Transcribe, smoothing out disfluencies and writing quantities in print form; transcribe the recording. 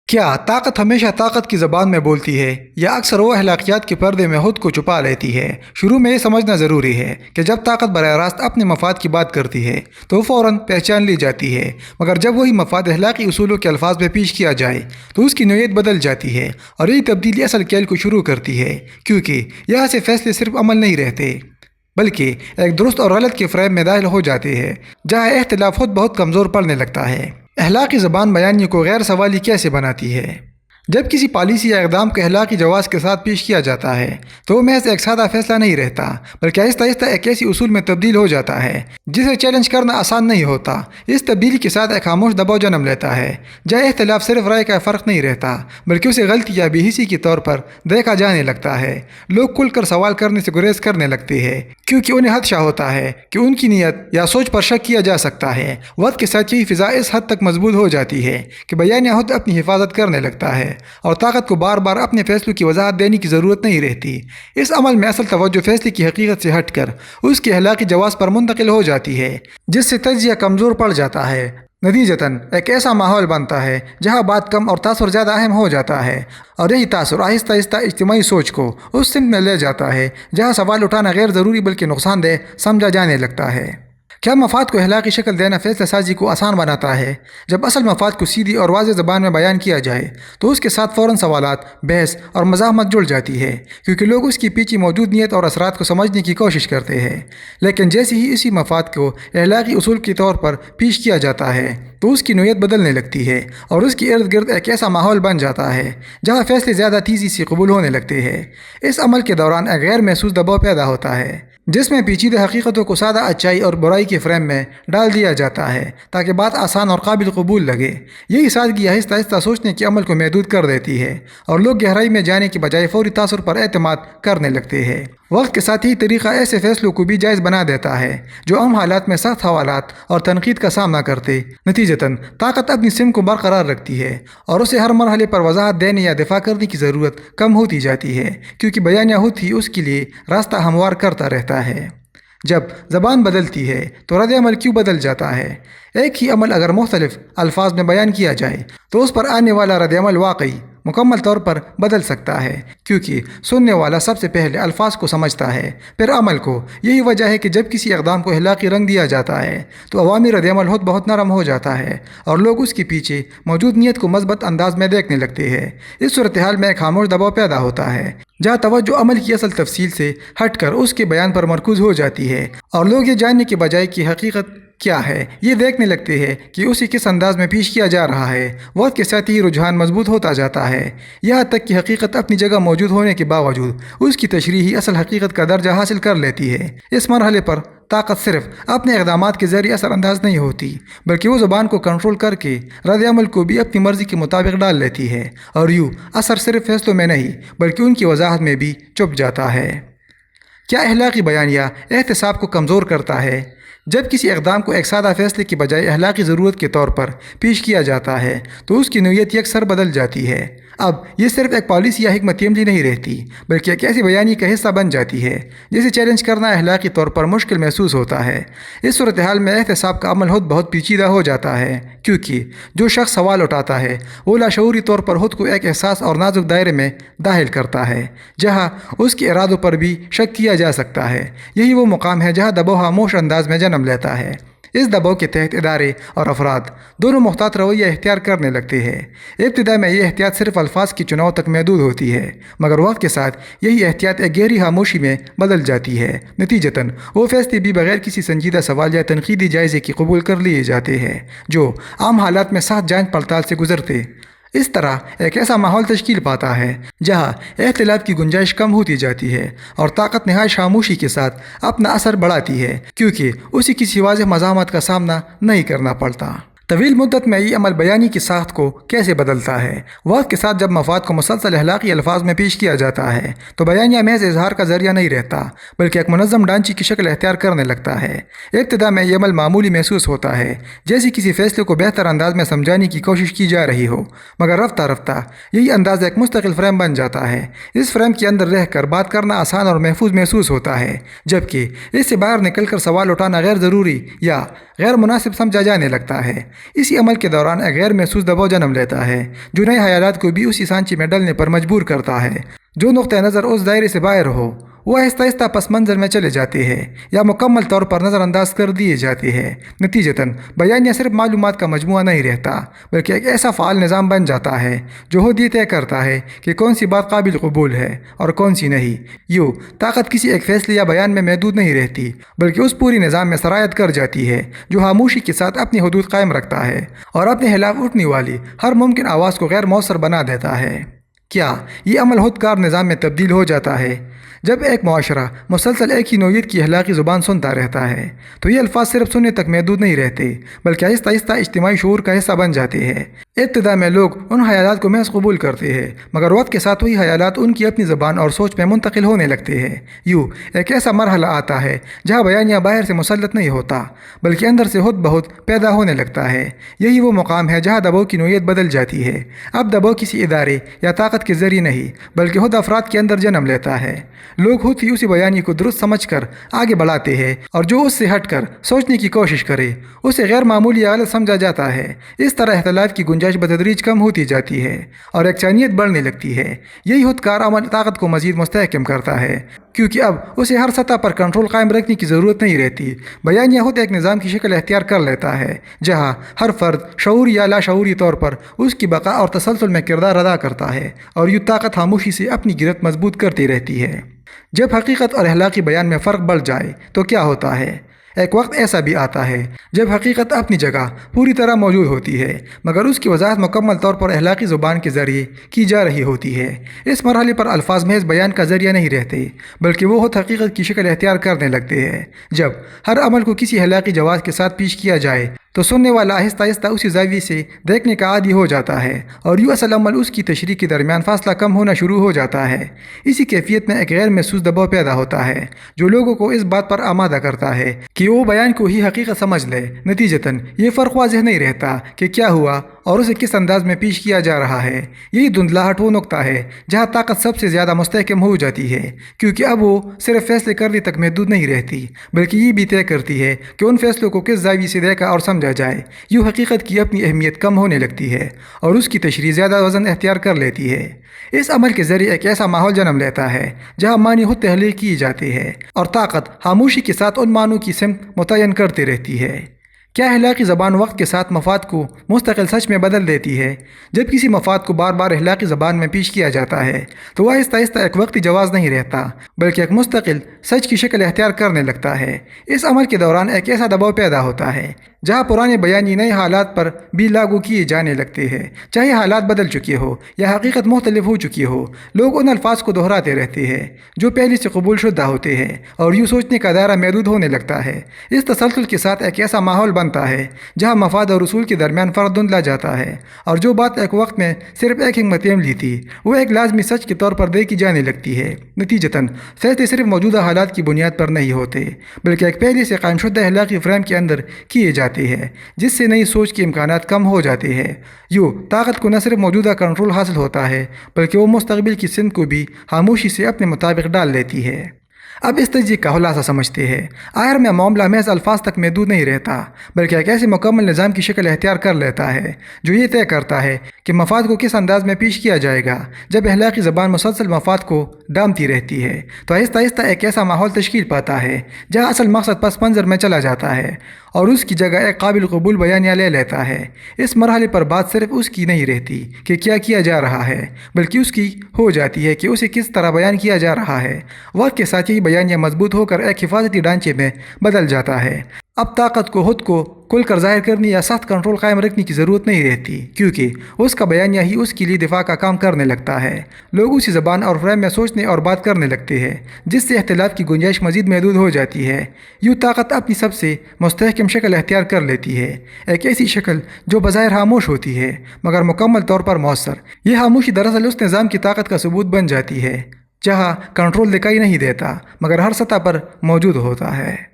کیا طاقت ہمیشہ طاقت کی زبان میں بولتی ہے یا اکثر وہ اخلاقیات کے پردے میں خود کو چھپا لیتی ہے؟ شروع میں یہ سمجھنا ضروری ہے کہ جب طاقت براہ راست اپنے مفاد کی بات کرتی ہے تو فوراً پہچان لی جاتی ہے، مگر جب وہی مفاد اخلاقی اصولوں کے الفاظ میں پیش کیا جائے تو اس کی نوعیت بدل جاتی ہے، اور یہی تبدیلی اصل کھیل کو شروع کرتی ہے، کیونکہ یہاں سے فیصلے صرف عمل نہیں رہتے بلکہ ایک درست اور غلط کے فریم میں داخل ہو جاتے ہیں، جہاں اختلاف خود بہت کمزور پڑنے لگتا ہے۔ اخلاقی زبان بیانیے کو غیر سوالی کیسے بناتی ہے؟ جب کسی پالیسی یا اقدام کو اخلاقی جواز کے ساتھ پیش کیا جاتا ہے تو وہ محض ایک سادہ فیصلہ نہیں رہتا، بلکہ آہستہ آہستہ ایک ایسی اصول میں تبدیل ہو جاتا ہے جسے چیلنج کرنا آسان نہیں ہوتا۔ اس تبدیلی کے ساتھ ایک خاموش دباؤ جنم لیتا ہے، جہاں اختلاف صرف رائے کا فرق نہیں رہتا بلکہ اسے غلطی یا بے حسی کے طور پر دیکھا جانے لگتا ہے۔ لوگ کھل کر سوال کرنے سے گریز کرنے لگتے ہیں کیونکہ انہیں خدشہ ہوتا ہے کہ ان کی نیت یا سوچ پر شک کیا جا سکتا ہے۔ وقت کے ساتھ یہی فضا اس حد تک مضبوط ہو جاتی ہے کہ بیانیہ خود اپنی حفاظت کرنے لگتا ہے، اور طاقت کو بار بار اپنے فیصلوں کی وضاحت دینے کی ضرورت نہیں رہتی۔ اس عمل میں اصل توجہ فیصلے کی حقیقت سے ہٹ کر اس کے اخلاقی جواز پر منتقل ہو جاتی ہے، جس سے تجزیہ کمزور پڑ جاتا ہے۔ نتیجتاً ایک ایسا ماحول بنتا ہے جہاں بات کم اور تاثر زیادہ اہم ہو جاتا ہے، اور یہی تاثر آہستہ آہستہ اجتماعی سوچ کو اس سمت میں لے جاتا ہے جہاں سوال اٹھانا غیر ضروری بلکہ نقصان دہ سمجھا جانے لگتا ہے۔ کیا مفاد کو اخلاقی شکل دینا فیصلہ سازی کو آسان بناتا ہے؟ جب اصل مفاد کو سیدھی اور واضح زبان میں بیان کیا جائے تو اس کے ساتھ فوراً سوالات، بحث اور مزاحمت جڑ جاتی ہے، کیونکہ لوگ اس کی پیچھے موجود نیت اور اثرات کو سمجھنے کی کوشش کرتے ہیں۔ لیکن جیسے ہی اسی مفاد کو اخلاقی اصول کے طور پر پیش کیا جاتا ہے تو اس کی نوعیت بدلنے لگتی ہے، اور اس کے ارد گرد ایک ایسا ماحول بن جاتا ہے جہاں فیصلے زیادہ تیزی سے قبول ہونے لگتے ہیں۔ اس عمل کے دوران ایک غیر محسوس دباؤ پیدا ہوتا ہے جس میں پیچیدہ حقیقتوں کو سادہ اچائی اور برائی کے فریم میں ڈال دیا جاتا ہے تاکہ بات آسان اور قابل قبول لگے۔ یہی سادگی آہستہ آہستہ سوچنے کے عمل کو محدود کر دیتی ہے، اور لوگ گہرائی میں جانے کے بجائے فوری تاثر پر اعتماد کرنے لگتے ہیں۔ وقت کے ساتھ ہی طریقہ ایسے فیصلوں کو بھی جائز بنا دیتا ہے جو عام حالات میں سخت حوالات اور تنقید کا سامنا کرتے۔ نتیجتاً طاقت اپنی سمت کو برقرار رکھتی ہے، اور اسے ہر مرحلے پر وضاحت دینے یا دفاع کرنے کی ضرورت کم ہوتی جاتی ہے، کیونکہ بیانیہ خود ہی اس کے لیے راستہ ہموار کرتا رہتا ہے۔ جب زبان بدلتی ہے تو رد عمل کیوں بدل جاتا ہے؟ ایک ہی عمل اگر مختلف الفاظ میں بیان کیا جائے تو اس پر آنے والا رد عمل واقعی مکمل طور پر بدل سکتا ہے، کیونکہ سننے والا سب سے پہلے الفاظ کو سمجھتا ہے پھر عمل کو۔ یہی وجہ ہے کہ جب کسی اقدام کو اخلاقی رنگ دیا جاتا ہے تو عوامی رد عمل خود بہت نرم ہو جاتا ہے، اور لوگ اس کے پیچھے موجود نیت کو مثبت انداز میں دیکھنے لگتے ہیں۔ اس صورتحال میں ایک خاموش دباؤ پیدا ہوتا ہے جہاں توجہ عمل کی اصل تفصیل سے ہٹ کر اس کے بیان پر مرکوز ہو جاتی ہے، اور لوگ یہ جاننے کے بجائے کہ حقیقت کیا ہے یہ دیکھنے لگتے ہیں کہ اسے کس انداز میں پیش کیا جا رہا ہے۔ وقت کے ساتھ ہی رجحان مضبوط ہوتا جاتا ہے، یہاں تک کہ حقیقت اپنی جگہ موجود ہونے کے باوجود اس کی تشریح ہی اصل حقیقت کا درجہ حاصل کر لیتی ہے۔ اس مرحلے پر طاقت صرف اپنے اقدامات کے ذریعے اثر انداز نہیں ہوتی بلکہ وہ زبان کو کنٹرول کر کے رد عمل کو بھی اپنی مرضی کے مطابق ڈال لیتی ہے، اور یوں اثر صرف فیصلوں میں نہیں بلکہ ان کی وضاحت میں بھی چھپ جاتا ہے۔ کیا اخلاقی بیانیہ احتساب کو کمزور کرتا ہے؟ جب کسی اقدام کو ایک سادہ فیصلے کی بجائے اخلاقی ضرورت کے طور پر پیش کیا جاتا ہے تو اس کی نوعیت یکسر بدل جاتی ہے۔ اب یہ صرف ایک پالیسی یا حکمت عملی نہیں رہتی بلکہ ایک ایسی بیانیے کا حصہ بن جاتی ہے جسے چیلنج کرنا اخلاقی طور پر مشکل محسوس ہوتا ہے۔ اس صورتحال میں احتساب کا عمل خود بہت پیچیدہ ہو جاتا ہے، کیونکہ جو شخص سوال اٹھاتا ہے وہ لاشعوری طور پر خود کو ایک احساس اور نازک دائرے میں داخل کرتا ہے جہاں اس کے ارادوں پر بھی شک کیا جا سکتا ہے۔ یہی وہ مقام ہے جہاں دباؤ خاموش انداز میں جنم لیتا ہے۔ اس دباؤ کے تحت ادارے اور افراد دونوں محتاط رویہ اختیار کرنے لگتے ہیں۔ ابتدا میں یہ احتیاط صرف الفاظ کی چناؤ تک محدود ہوتی ہے، مگر وقت کے ساتھ یہی احتیاط ایک گہری خاموشی میں بدل جاتی ہے۔ نتیجتاً وہ فیصلے بھی بغیر کسی سنجیدہ سوال یا تنقیدی جائزے کی قبول کر لیے جاتے ہیں جو عام حالات میں سخت جانچ پڑتال سے گزرتے۔ اس طرح ایک ایسا ماحول تشکیل پاتا ہے جہاں اختلاف کی گنجائش کم ہوتی جاتی ہے اور طاقت نہایت خاموشی کے ساتھ اپنا اثر بڑھاتی ہے، کیونکہ اسے کسی واضح مزاحمت کا سامنا نہیں کرنا پڑتا۔ طویل مدت میں یہ عمل بیانی کی ساخت کو کیسے بدلتا ہے؟ وقت کے ساتھ جب مفاد کو مسلسل اخلاقی الفاظ میں پیش کیا جاتا ہے تو بیانیہ محض اظہار کا ذریعہ نہیں رہتا بلکہ ایک منظم ڈھانچے کی شکل اختیار کرنے لگتا ہے۔ ابتدا میں یہ عمل معمولی محسوس ہوتا ہے، جیسے کسی فیصلے کو بہتر انداز میں سمجھانے کی کوشش کی جا رہی ہو، مگر رفتہ رفتہ یہی انداز ایک مستقل فریم بن جاتا ہے۔ اس فریم کے اندر رہ کر بات کرنا آسان اور محفوظ محسوس ہوتا ہے، جبکہ اس سے باہر نکل کر سوال اٹھانا غیر ضروری یا غیر مناسب سمجھا جانے لگتا ہے۔ اسی عمل کے دوران ایک غیر محسوس دباؤ جنم لیتا ہے جو نئے خیالات کو بھی اسی سانچے میں ڈلنے پر مجبور کرتا ہے جو نقطۂ نظر اس دائرے سے باہر ہو۔ وہ آہستہ آہستہ پس منظر میں چلے جاتے ہیں یا مکمل طور پر نظر انداز کر دیے جاتے ہیں۔ نتیجتاً بیانیہ صرف معلومات کا مجموعہ نہیں رہتا بلکہ ایک ایسا فعال نظام بن جاتا ہے جو خود یہ طے کرتا ہے کہ کون سی بات قابل قبول ہے اور کون سی نہیں۔ یوں طاقت کسی ایک فیصلے یا بیان میں محدود نہیں رہتی بلکہ اس پوری نظام میں سرایت کر جاتی ہے جو خاموشی کے ساتھ اپنی حدود قائم رکھتا ہے اور اپنے خلاف اٹھنے والی ہر ممکن آواز کو غیر مؤثر بنا دیتا ہے۔ کیا یہ عمل خود کار نظام میں تبدیل ہو جاتا ہے؟ جب ایک معاشرہ مسلسل ایک ہی نوعیت کی اخلاقی زبان سنتا رہتا ہے تو یہ الفاظ صرف سننے تک محدود نہیں رہتے بلکہ آہستہ آہستہ اجتماعی شعور کا حصہ بن جاتے ہیں۔ ابتدا میں لوگ ان خیالات کو محض قبول کرتے ہیں مگر وقت کے ساتھ وہی خیالات ان کی اپنی زبان اور سوچ میں منتقل ہونے لگتے ہیں۔ یوں ایک ایسا مرحلہ آتا ہے جہاں بیانیہ باہر سے مسلط نہیں ہوتا بلکہ اندر سے خود بخود پیدا ہونے لگتا ہے۔ یہی وہ مقام ہے جہاں دباؤ کی نوعیت بدل جاتی ہے۔ اب دباؤ کسی ادارے یا طاقت کے ذریعے نہیں بلکہ خود افراد کے اندر جنم لیتا ہے۔ لوگ خود ہی اسی بیانیے کو درست سمجھ کر آگے بڑھاتے ہیں اور جو اس سے ہٹ کر سوچنے کی کوشش کرے اسے غیر معمولی یا غلط سمجھا جاتا ہے۔ اس طرح اختلاف کی گنجائش بتدریج کم ہوتی جاتی ہے اور یکجانیت بڑھنے لگتی ہے۔ یہی خود کار عمل طاقت کو مزید مستحکم کرتا ہے کیونکہ اب اسے ہر سطح پر کنٹرول قائم رکھنے کی ضرورت نہیں رہتی۔ بیانیہ خود ایک نظام کی شکل اختیار کر لیتا ہے جہاں ہر فرد شعوری یا لاشعوری طور پر اس کی بقا اور تسلسل میں کردار ادا کرتا ہے اور یہ طاقت خاموشی سے اپنی گرفت مضبوط کرتی رہتی ہے۔ جب حقیقت اور اخلاقی بیان میں فرق بڑھ جائے تو کیا ہوتا ہے؟ ایک وقت ایسا بھی آتا ہے جب حقیقت اپنی جگہ پوری طرح موجود ہوتی ہے مگر اس کی وضاحت مکمل طور پر اخلاقی زبان کے ذریعے کی جا رہی ہوتی ہے۔ اس مرحلے پر الفاظ محض بیان کا ذریعہ نہیں رہتے بلکہ وہ خود حقیقت کی شکل اختیار کرنے لگتے ہیں۔ جب ہر عمل کو کسی اخلاقی جواز کے ساتھ پیش کیا جائے تو سننے والا آہستہ آہستہ اسی زاویے سے دیکھنے کا عادی ہو جاتا ہے اور یوں اصل عمل اس کی تشریح کے درمیان فاصلہ کم ہونا شروع ہو جاتا ہے۔ اسی کیفیت میں ایک غیر محسوس دباؤ پیدا ہوتا ہے جو لوگوں کو اس بات پر آمادہ کرتا ہے کہ وہ بیان کو ہی حقیقت سمجھ لے۔ نتیجتاً یہ فرق واضح نہیں رہتا کہ کیا ہوا اور اسے کس انداز میں پیش کیا جا رہا ہے۔ یہی دھندلاہٹ وہ نقطہ ہے جہاں طاقت سب سے زیادہ مستحکم ہو جاتی ہے کیونکہ اب وہ صرف فیصلے کرنے تک محدود نہیں رہتی بلکہ یہ بھی طے کرتی ہے کہ ان فیصلوں کو کس زاویے سے دیکھا اور سمجھا جائے۔ یوں حقیقت کی اپنی اہمیت کم ہونے لگتی ہے اور اس کی تشریح زیادہ وزن اختیار کر لیتی ہے۔ اس عمل کے ذریعے ایک ایسا ماحول جنم لیتا ہے جہاں معنی خود تحلیل کیے جاتے ہیں اور طاقت خاموشی کے ساتھ ان معنوں کی سمت متعین کرتے رہتی ہے۔ کیا اخلاقی زبان وقت کے ساتھ مفاد کو مستقل سچ میں بدل دیتی ہے؟ جب کسی مفاد کو بار بار اخلاقی زبان میں پیش کیا جاتا ہے تو وہ آہستہ آہستہ ایک وقتی جواز نہیں رہتا بلکہ ایک مستقل سچ کی شکل اختیار کرنے لگتا ہے۔ اس عمل کے دوران ایک ایسا دباؤ پیدا ہوتا ہے جہاں پرانے بیانی نئے حالات پر بھی لاگو کیے جانے لگتے ہیں، چاہے حالات بدل چکے ہو یا حقیقت مختلف ہو چکی ہو۔ لوگ ان الفاظ کو دہراتے رہتے ہیں جو پہلے سے قبول شدہ ہوتے ہیں اور یوں سوچنے کا دائرہ محدود ہونے لگتا ہے۔ اس تسلسل کے ساتھ ایک ایسا ماحول بنتا ہے جہاں مفاد اور اصول کے درمیان فرق دھندلا جاتا ہے اور جو بات ایک وقت میں صرف ایک حکمت عملی تھی وہ ایک لازمی سچ کے طور پر دیکھی جانے لگتی ہے۔ نتیجتاً فیصلے صرف موجودہ حالات کی بنیاد پر نہیں ہوتے بلکہ ایک پہلے سے قائم شدہ اخلاقی فریم کے اندر کیے جاتے ہیں جس سے نئی سوچ کے امکانات کم ہو جاتے ہیں۔ یوں طاقت کو نہ صرف موجودہ کنٹرول حاصل ہوتا ہے بلکہ وہ مستقبل کی سمت کو بھی خاموشی سے اپنے مطابق ڈال لیتی ہے۔ اب اس تجزیے کا خلاصہ سمجھتے ہیں۔ آخر میں معاملہ محض الفاظ تک محدود نہیں رہتا بلکہ ایک ایسے مکمل نظام کی شکل اختیار کر لیتا ہے جو یہ طے کرتا ہے کہ مفاد کو کس انداز میں پیش کیا جائے گا۔ جب اخلاقی زبان مسلسل مفاد کو ڈامتی رہتی ہے تو آہستہ آہستہ ایک ایسا ماحول تشکیل پاتا ہے جہاں اصل مقصد پس منظر میں چلا جاتا ہے اور اس کی جگہ ایک قابل قبول بیانیہ لے لیتا ہے۔ اس مرحلے پر بات صرف اس کی نہیں رہتی کہ کیا جا رہا ہے بلکہ اس کی ہو جاتی ہے کہ اسے کس طرح بیان کیا جا رہا ہے۔ وقت کے ساتھ یہی بیانیہ مضبوط ہو کر ایک حفاظتی ڈھانچے میں بدل جاتا ہے۔ اب طاقت کو خود کو کھل کر ظاہر کرنے یا سخت کنٹرول قائم رکھنے کی ضرورت نہیں رہتی کیونکہ اس کا بیانیہ ہی اس کے لیے دفاع کا کام کرنے لگتا ہے۔ لوگ اسی زبان اور فریم میں سوچنے اور بات کرنے لگتے ہیں جس سے اختلاف کی گنجائش مزید محدود ہو جاتی ہے۔ یوں طاقت اپنی سب سے مستحکم شکل اختیار کر لیتی ہے، ایک ایسی شکل جو بظاہر خاموش ہوتی ہے مگر مکمل طور پر مؤثر۔ یہ خاموشی دراصل اس نظام کی طاقت کا ثبوت بن جاتی ہے جہاں کنٹرول دکھائی نہیں دیتا مگر ہر سطح پر موجود ہوتا ہے۔